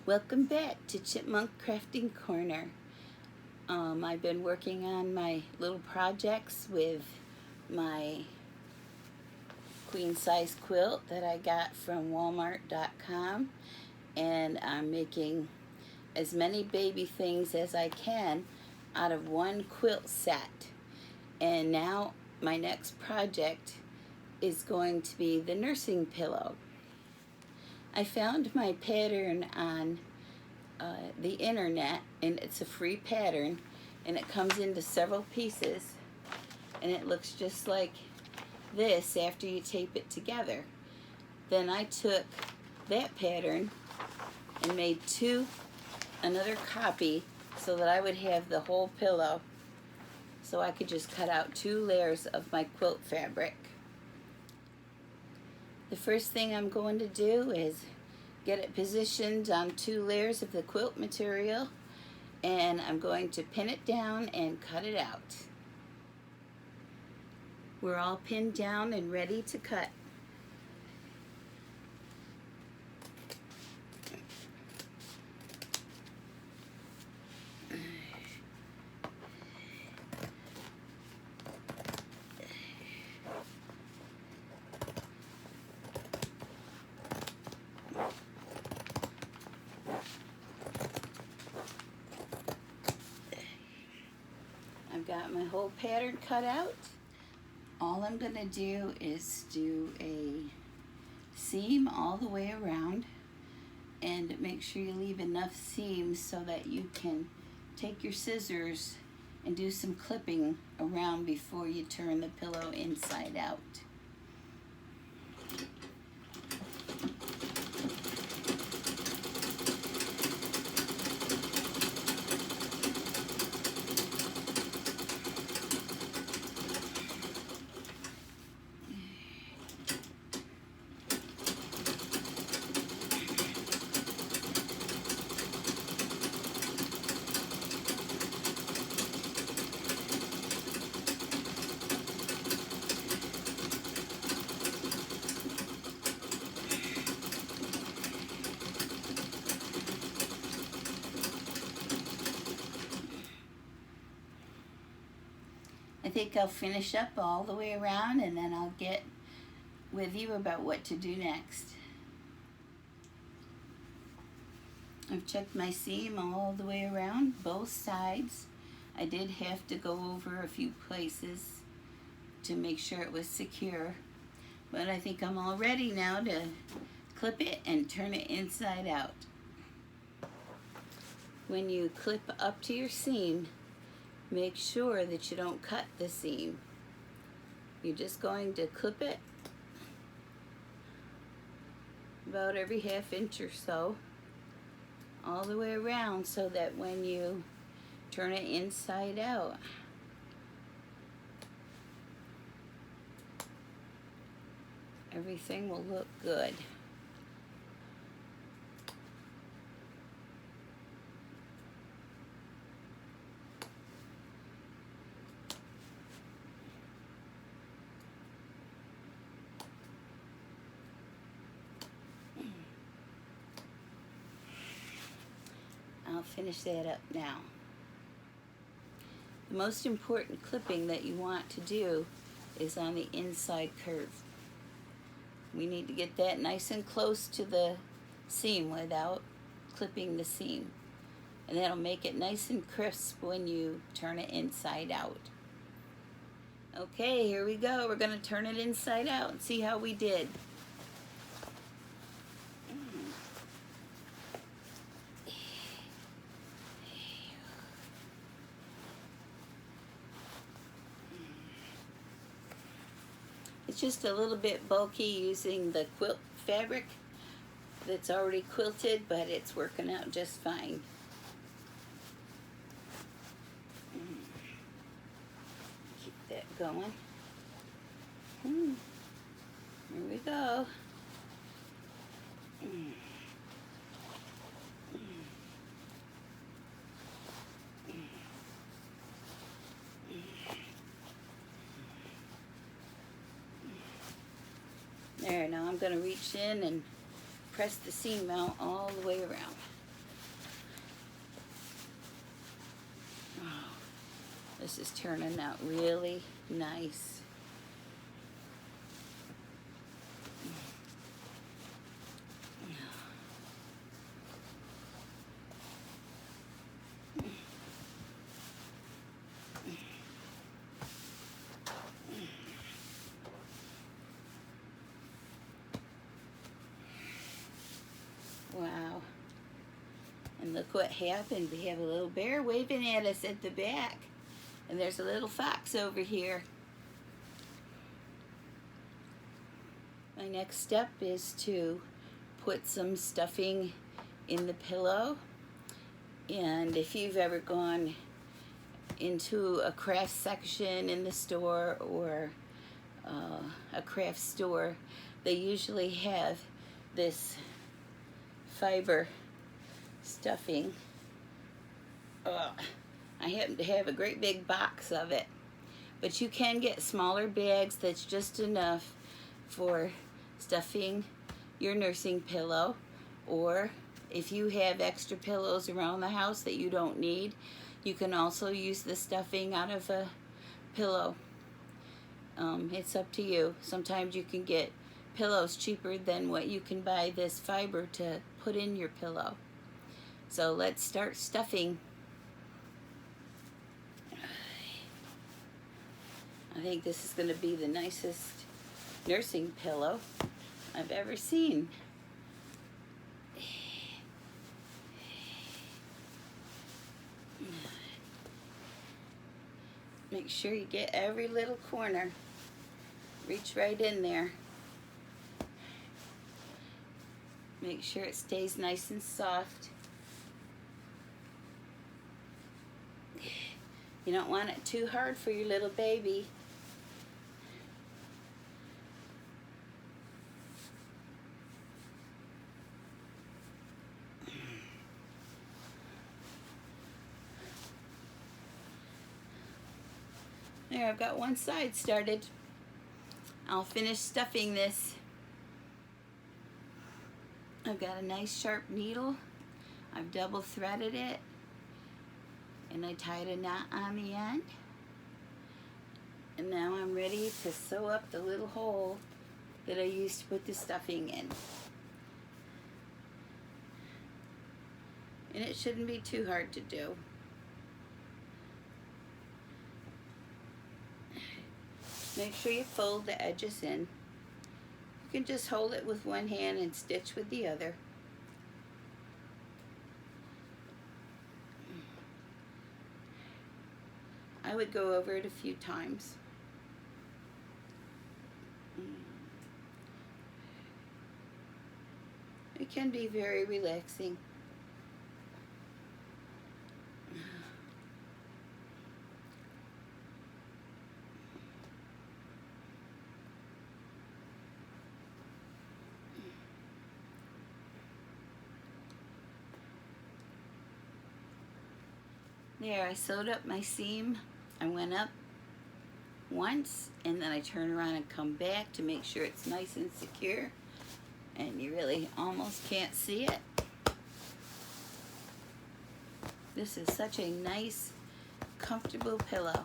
Welcome back to Chipmunk Crafting Corner. I've been working on my little projects with my queen size quilt that I got from Walmart.com, and I'm making as many baby things as I can out of one quilt set. And now my next project is going to be the nursing pillow. I found my pattern on the internet, and it's a free pattern, and it comes into several pieces, and it looks just like this after you tape it together. Then I took that pattern and made another copy so that I would have the whole pillow, so I could just cut out 2 layers of my quilt fabric. The first thing I'm going to do is get it positioned on 2 layers of the quilt material, and I'm going to pin it down and cut it out. We're all pinned down and ready to cut. I've got my whole pattern cut out. All I'm going to do is do a seam all the way around, and make sure you leave enough seams so that you can take your scissors and do some clipping around before you turn the pillow inside out. I think I'll finish up all the way around, and then I'll get with you about what to do next. I've checked my seam all the way around, both sides. I did have to go over a few places to make sure it was secure, but I think I'm all ready now to clip it and turn it inside out. When you clip up to your seam, make sure that you don't cut the seam. You're just going to clip it about every ½ inch or so all the way around, so that when you turn it inside out, everything will look good. I'll finish that up now. The most important clipping that you want to do is on the inside curve. We need to get that nice and close to the seam without clipping the seam, and that'll make it nice and crisp when you turn it inside out. Okay, here we go. We're going to turn it inside out and see how we did. It's just a little bit bulky using the quilt fabric that's already quilted, but it's working out just fine. Keep that going. Here we go. There, now I'm going to reach in and press the seam out all the way around. This is turning out really nice. Wow. And look what happened. We have a little bear waving at us at the back. And there's a little fox over here. My next step is to put some stuffing in the pillow. And if you've ever gone into a craft section in the store or a craft store, they usually have this fiber stuffing. I happen to have a great big box of it, but you can get smaller bags that's just enough for stuffing your nursing pillow, or if you have extra pillows around the house that you don't need, you can also use the stuffing out of a pillow. It's up to you. Sometimes you can get pillows cheaper than what you can buy this fiber to put in your pillow. So let's start stuffing. I think this is going to be the nicest nursing pillow I've ever seen. Make sure you get every little corner. Reach right in there. Make sure it stays nice and soft. You don't want it too hard for your little baby. There, I've got one side started. I'll finish stuffing this. I've got a nice sharp needle. I've double threaded it, and I tied a knot on the end. And now I'm ready to sew up the little hole that I used to put the stuffing in. And it shouldn't be too hard to do. Make sure you fold the edges in. You can just hold it with one hand and stitch with the other. I would go over it a few times. It can be very relaxing. There, I sewed up my seam. I went up once, and then I turn around and come back to make sure it's nice and secure. And you really almost can't see it. This is such a nice, comfortable pillow.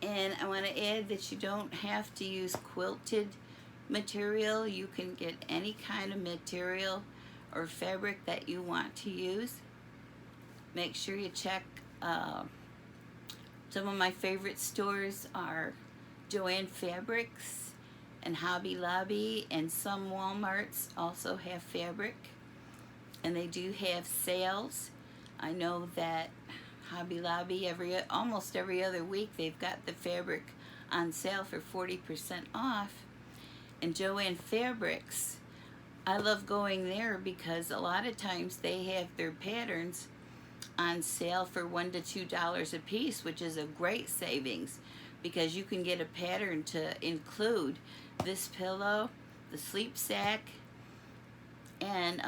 And I want to add that you don't have to use quilted material. You can get any kind of material or fabric that you want to use. Make sure you check. Some of my favorite stores are Joann Fabrics and Hobby Lobby, and some Walmarts also have fabric, and they do have sales. I know that Hobby Lobby almost every other week they've got the fabric on sale for 40% off. And Joann Fabrics, I love going there because a lot of times they have their patterns on sale for $1 to $2 a piece, which is a great savings because you can get a pattern to include this pillow, the sleep sack, and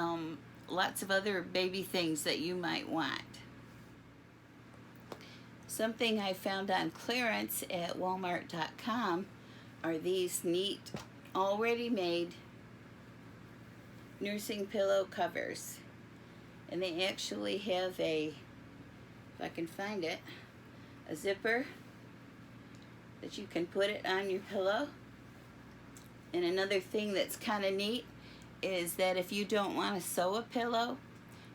lots of other baby things that you might want. Something I found on clearance at Walmart.com are these neat, already made nursing pillow covers. And they actually have a, if I can find it, a zipper that you can put it on your pillow. And another thing that's kind of neat is that if you don't want to sew a pillow,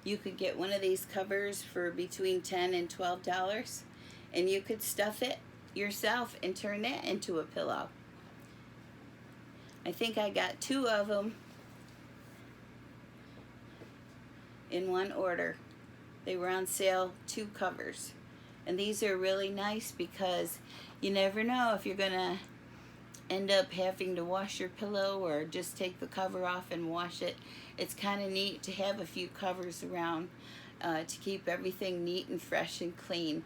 you could get one of these covers for between $10 and $12, and you could stuff it yourself and turn that into a pillow. I think I got 2 of them in one order. They were on sale, 2 covers. And these are really nice because you never know if you're gonna end up having to wash your pillow or just take the cover off and wash it. It's kind of neat to have a few covers around to keep everything neat and fresh and clean.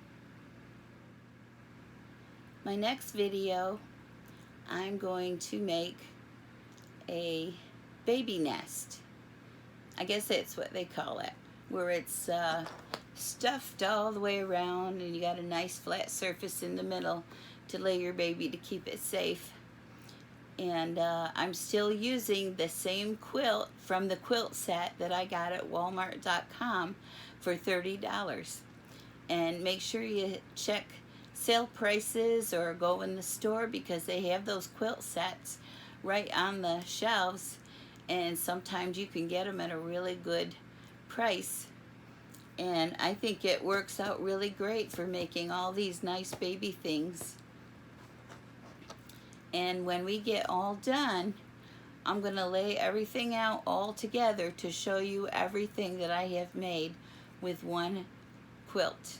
My next video, I'm going to make a baby nest. I guess that's what they call it, where it's stuffed all the way around and you got a nice flat surface in the middle to lay your baby to keep it safe. And I'm still using the same quilt from the quilt set that I got at Walmart.com for $30. And make sure you check sale prices or go in the store, because they have those quilt sets right on the shelves, and sometimes you can get them at a really good price. And I think it works out really great for making all these nice baby things. And when we get all done, I'm going to lay everything out all together to show you everything that I have made with one quilt.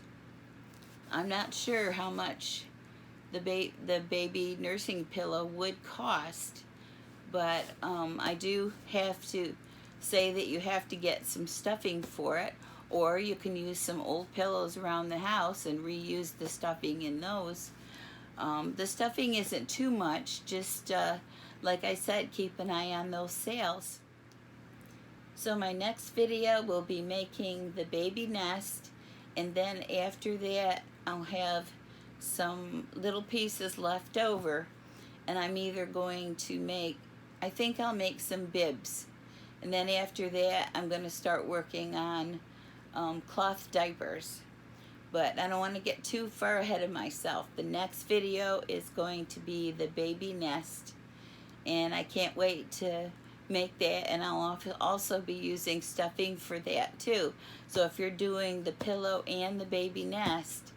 I'm not sure how much the baby nursing pillow would cost, but I do have to say that you have to get some stuffing for it, or you can use some old pillows around the house and reuse the stuffing in those. The stuffing isn't too much, just like I said, keep an eye on those sales. So my next video will be making the baby nest, and then after that I'll have some little pieces left over, and I'm either going to make, I think I'll make some bibs, and then after that I'm going to start working on cloth diapers. But I don't want to get too far ahead of myself. The next video is going to be the baby nest, and I can't wait to make that, and I'll also be using stuffing for that too. So if you're doing the pillow and the baby nest,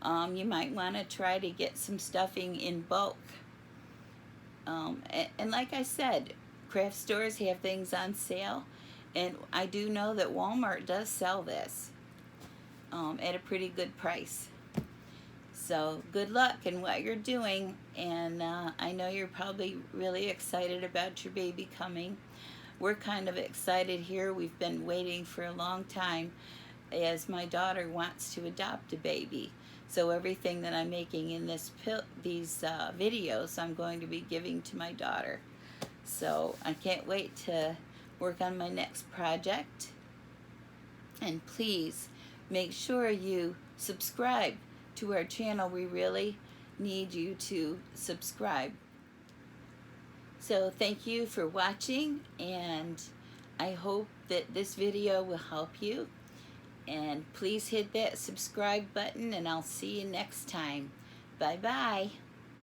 you might want to try to get some stuffing in bulk. And like I said, craft stores have things on sale, and I do know that Walmart does sell this at a pretty good price. So good luck in what you're doing, and I know you're probably really excited about your baby coming. We're kind of excited here. We've been waiting for a long time, as my daughter wants to adopt a baby. So everything that I'm making in these videos, I'm going to be giving to my daughter. So I can't wait to work on my next project. And please make sure you subscribe to our channel. We really need you to subscribe. So thank you for watching, and I hope that this video will help you. And please hit that subscribe button, and I'll see you next time. Bye-bye.